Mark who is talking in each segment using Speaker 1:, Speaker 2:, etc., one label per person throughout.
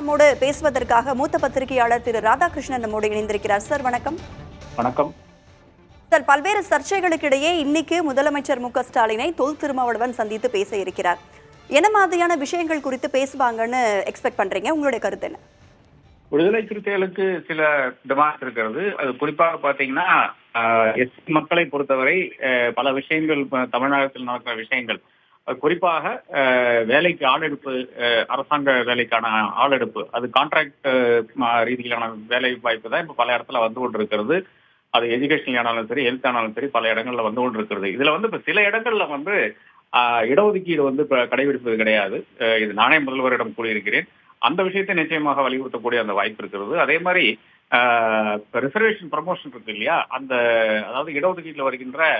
Speaker 1: நம்மோடு பேசுவதற்காக மூத்த பத்திரிகையாளர் திரு ராதாகிருஷ்ணன் நம்மோடு இணைந்திருக்கிறார். சார் வணக்கம்.
Speaker 2: வணக்கம்
Speaker 1: சார், பல்வேறு சர்ச்சைகளுக்கு இடையே இன்னைக்கு முதலமைச்சர் மு.க.ஸ்டாலினை தொல் திருமாவளவன் சந்தித்து பேச இருக்கிறார். என்ன மாதிரியான விஷயங்கள் குறித்து பேசுவாங்கன்னு எக்ஸ்பெக்ட் பண்றீங்க? உங்களுடைய கருத்து என்ன?
Speaker 2: விடுதலை சிறுத்தைகளுக்கு சில டிமாண்ட் இருக்கிறது. அது குறிப்பாக பாத்தீங்கன்னா எஸ்சி மக்களை பொறுத்தவரை பல விஷயங்கள் தமிழ்நாட்டில் நடக்கிற விஷயங்கள், குறிப்பாக வேலைக்கு ஆளெடுப்பு, அரசாங்க வேலைக்கான ஆளெடுப்பு, அது கான்ட்ராக்ட் ரீதியிலான வேலை வாய்ப்பு தான் இப்ப பல இடத்துல வந்து கொண்டு இருக்கிறது. அது எஜுகேஷன் ஆனாலும் சரி, ஹெல்த் ஆனாலும் சரி, பல இடங்கள்ல வந்து கொண்டு இருக்கிறது. இதுல வந்து இப்ப சில இடங்கள்ல வந்து இடஒதுக்கீடு வந்து இப்ப கடைபிடிப்பது கிடையாது. இது நானே முதல்வரிடம் கூறியிருக்கிறேன். அந்த விஷயத்தை நிச்சயமாக வலியுறுத்தக்கூடிய அந்த வாய்ப்பு இருக்கிறது. அதே மாதிரி ரிசர்வேஷன் ப்ரமோஷன் இருக்கு இல்லையா, அந்த அதாவது இடஒதுக்கீட்டுல வருகின்ற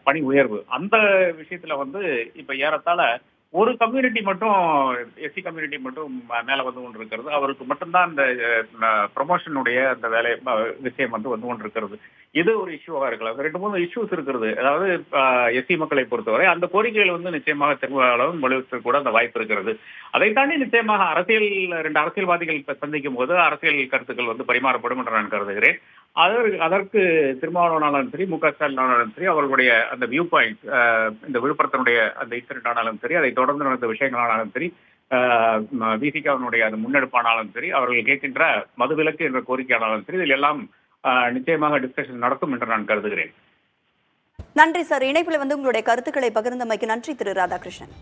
Speaker 2: பணி உயர்வு, அந்த விஷயத்துல வந்து இப்ப ஏறத்தாழ ஒரு கம்யூனிட்டி மட்டும், எஸ்சி கம்யூனிட்டி மட்டும் மேல வந்து கொண்டு இருக்கிறது. அவருக்கு மட்டும்தான் அந்த ப்ரமோஷனுடைய அந்த வேலை விஷயம் வந்து கொண்டு இருக்கிறது. இது ஒரு இஷ்யூவா இருக்கலாம். 2-3 இஷ்யூஸ் இருக்கிறது. அதாவது எஸ்சி மக்களை பொறுத்தவரை அந்த கோரிக்கைகள் வந்து நிச்சயமாக திரும்ப வலியுறுத்த கூட அந்த வாய்ப்பு இருக்கிறது. அதை தாண்டி நிச்சயமாக ரெண்டு அரசியல்வாதிகள் சந்திக்கும் போது அரசியல் கருத்துக்கள் வந்து பரிமாறப்படும் என்று நான் கருதுகிறேன். அதற்கு திருமாவளவனாலும் சரி, மு.க.ஸ்டாலினாலும் சரி, அவர்களுடைய அந்த வியூ பாயிண்ட், இந்த விழுப்புரத்தினுடைய அந்த இன்சிடென்ட் ஆனாலும் சரி, அதை தொடர்ந்து நடந்த விஷயங்களானாலும் சரி, விசிகாவினுடைய அந்த முன்னெடுப்பானாலும் சரி, அவர்கள் கேட்கின்ற மதுவிலக்கு என்ற கோரிக்கையானாலும் சரி, இதில் எல்லாம் நிச்சயமாக டிஸ்கஷன் நடக்கும் என்று நான் கருதுகிறேன்.
Speaker 1: நன்றி சார். இணைப்பில் வந்து உங்களுடைய கருத்துக்களை பகிர்ந்தமைக்கு நன்றி திரு ராதாகிருஷ்ணன்.